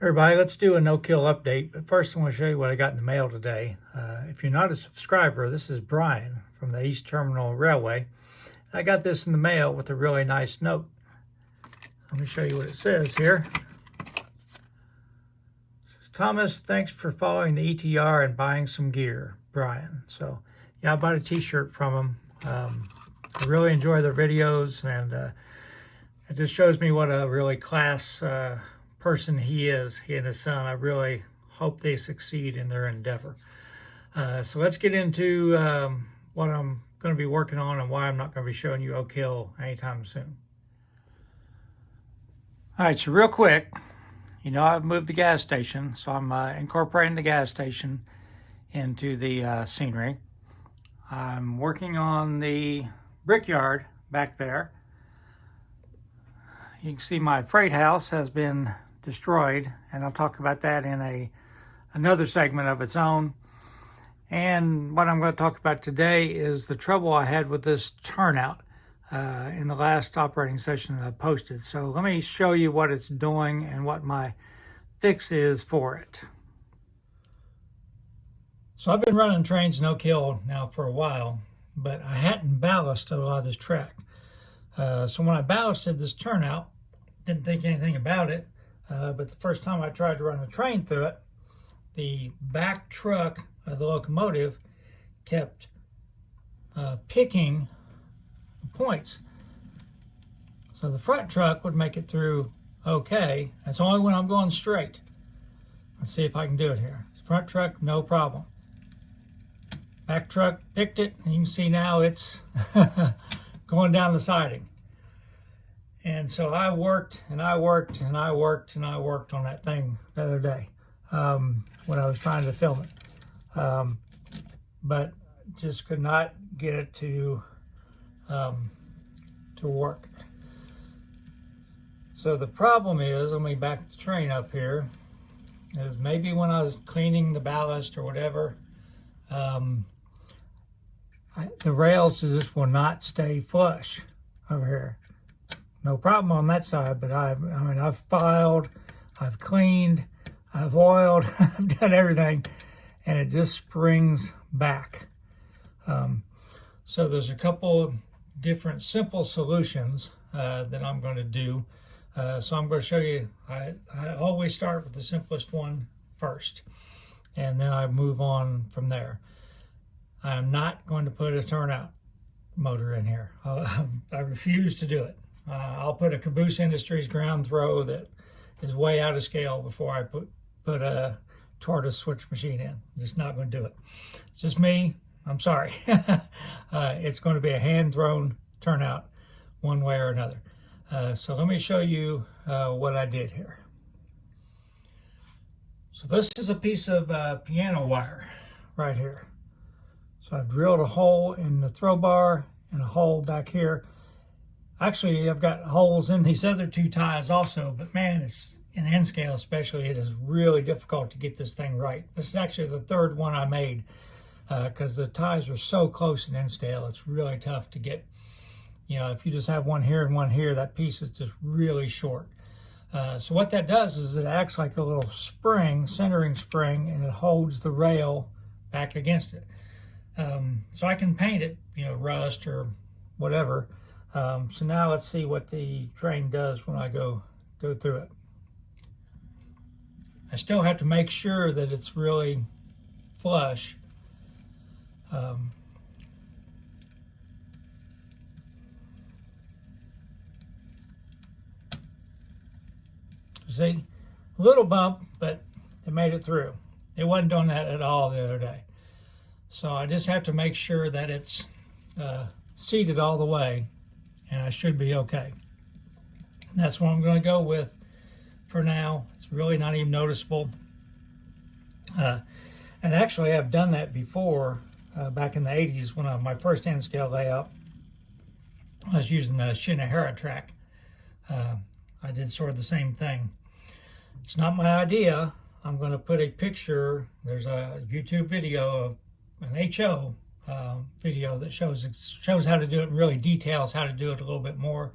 Everybody, let's do a no-kill update, but first I want to show you what I got in the mail today. If you're not a subscriber, this is Brian from the East Terminal Railway. I got this in the mail with a really nice note. Let me show you what it says here. It says, Thomas, thanks for following the ETR and buying some gear, Brian. So, yeah, I bought a t-shirt from him. I really enjoy their videos, and it just shows me what a really class person he is, he and his son. I really hope they succeed in their endeavor. So let's get into what I'm going to be working on and why I'm not going to be showing you Oak Hill anytime soon. All right, so real quick, you know I've moved the gas station, so I'm incorporating the gas station into the scenery. I'm working on the brickyard back there. You can see my freight house has been destroyed, and I'll talk about that in another segment of its own. And what I'm going to talk about today is the trouble I had with this turnout in the last operating session that I posted. So let me show you what it's doing and what my fix is for it. So I've been running trains no kill now for a while, but I hadn't ballasted a lot of this track. So when I ballasted this turnout, didn't think anything about it. But the first time I tried to run a train through it, the back truck of the locomotive kept picking the points. So the front truck would make it through okay. That's only when I'm going straight. Let's see if I can do it here. Front truck, no problem. Back truck picked it, and you can see now it's going down the siding. And so I worked and I worked and I worked and I worked on that thing the other day when I was trying to film it. But just could not get it to work. So the problem is, let me back the train up here, is maybe when I was cleaning the ballast or whatever, the rails just will not stay flush over here. No problem on that side, but I've filed, I've cleaned, I've oiled, I've done everything, and it just springs back. So there's a couple different simple solutions that I'm going to do. So I'm going to show you, I always start with the simplest one first, and then I move on from there. I'm not going to put a turnout motor in here. I refuse to do it. I'll put a Caboose Industries ground throw that is way out of scale before I put a tortoise switch machine in. I'm just not going to do it. It's just me. I'm sorry. It's going to be a hand-thrown turnout one way or another. So let me show you what I did here. So this is a piece of piano wire right here. So I've drilled a hole in the throw bar and a hole back here. Actually, I've got holes in these other two ties also, but man, it's in end scale especially, it is really difficult to get this thing right. This is actually the third one I made because the ties are so close in end scale. It's really tough to get, you know, if you just have one here and one here, that piece is just really short. So what that does is it acts like a little spring, centering spring, and it holds the rail back against it. So I can paint it, you know, rust or whatever. So now let's see what the train does when I go through it. I still have to make sure that it's really flush. See, a little bump, but it made it through. It wasn't doing that at all the other day. So I just have to make sure that it's seated all the way, and I should be okay. That's what I'm going to go with for now. It's really not even noticeable. And actually, I've done that before back in the 80s when my first end scale layout. I was using the Shinohara track. I did sort of the same thing. It's not my idea. I'm going to put a picture. There's a YouTube video of an HO video that shows how to do it and really details how to do it a little bit more.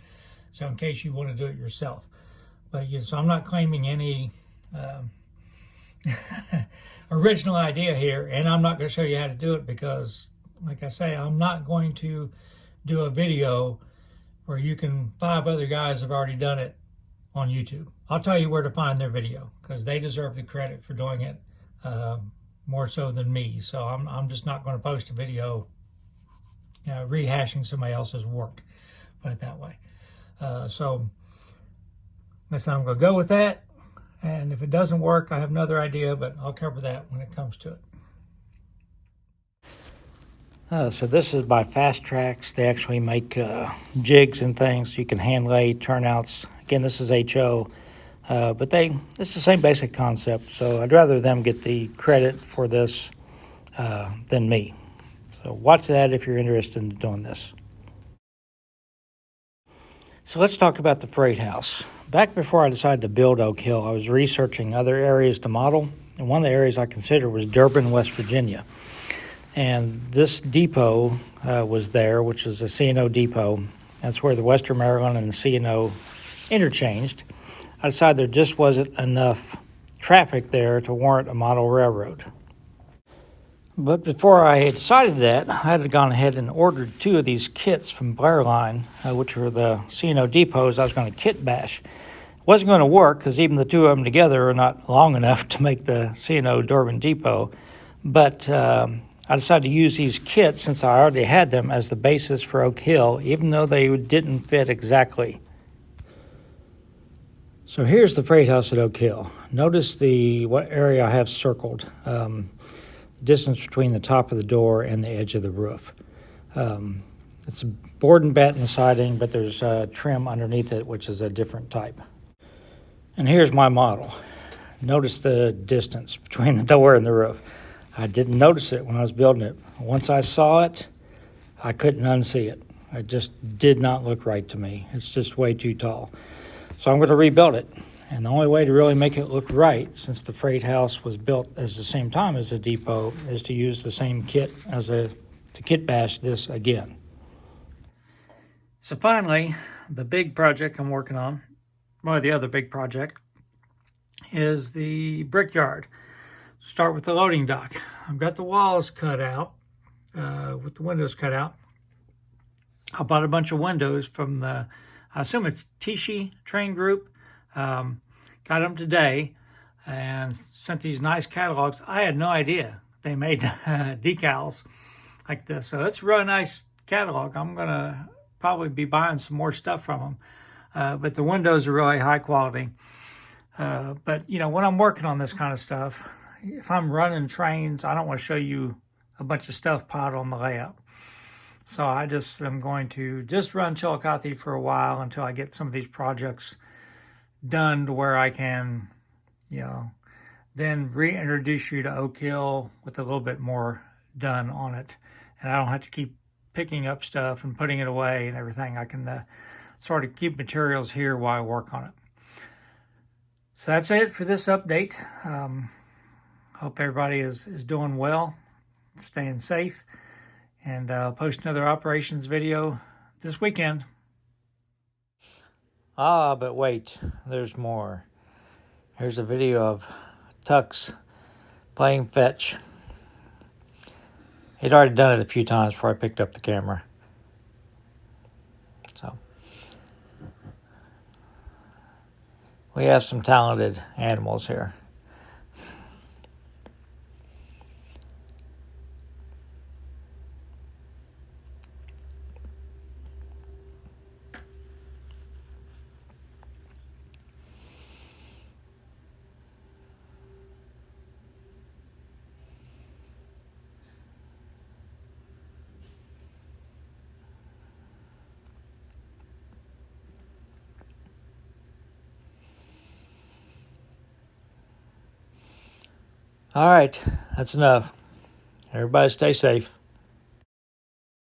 So in case you want to do it yourself. But so I'm not claiming any original idea here, and I'm not going to show you how to do it because, like I say, I'm not going to do a video where you can 5 other guys have already done it on YouTube. I'll tell you where to find their video because they deserve the credit for doing it more so than me. So I'm just not going to post a video rehashing somebody else's work, put it that way. So that's how I'm going to go with that. And if it doesn't work, I have another idea, but I'll cover that when it comes to it. So this is by Fast Tracks. They actually make jigs and things so you can hand lay turnouts. Again, this is HO, but it's the same basic concept. So I'd rather them get the credit for this than me. So watch that if you're interested in doing this. So let's talk about the freight house. Back before I decided to build Oak Hill, I was researching other areas to model, and one of the areas I considered was Durban, West Virginia. And this depot was there, which is a C&O depot. That's where the Western Maryland and the C&O interchanged. I decided there just wasn't enough traffic there to warrant a model railroad. But before I had decided that, I had gone ahead and ordered 2 of these kits from Blair Line, which were the C&O depots I was going to kit bash. It wasn't going to work because even the 2 of them together are not long enough to make the C&O Durban depot. But I decided to use these kits since I already had them as the basis for Oak Hill, even though they didn't fit exactly. So here's the freight house at Oak Hill. Notice what area I have circled. Distance between the top of the door and the edge of the roof. It's board and batten siding, but there's trim underneath it, which is a different type. And here's my model. Notice the distance between the door and the roof. I didn't notice it when I was building it. Once I saw it, I couldn't unsee it. It just did not look right to me. It's just way too tall. So I'm going to rebuild it. And the only way to really make it look right, since the freight house was built at the same time as the depot, is to use the same kit to kit bash this again. So finally, the big project I'm working on, well, the other big project, is the brickyard. Start with the loading dock. I've got the walls cut out, with the windows cut out. I bought a bunch of windows from I assume it's Tishi Train Group. Got them today and sent these nice catalogs. I had no idea they made decals like this. So it's a really nice catalog. I'm going to probably be buying some more stuff from them. But the windows are really high quality. But, when I'm working on this kind of stuff, if I'm running trains, I don't want to show you a bunch of stuff piled on the layout. So I just am going to just run Chillicothe for a while until I get some of these projects done to where I can, then reintroduce you to Oak Hill with a little bit more done on it. And I don't have to keep picking up stuff and putting it away and everything. I can sort of keep materials here while I work on it. So that's it for this update. Hope everybody is doing well, staying safe, and I'll post another operations video this weekend. Ah, but wait, there's more. Here's a video of Tux playing fetch. He'd already done it a few times before I picked up the camera. So, we have some talented animals here. All right, that's enough. Everybody stay safe.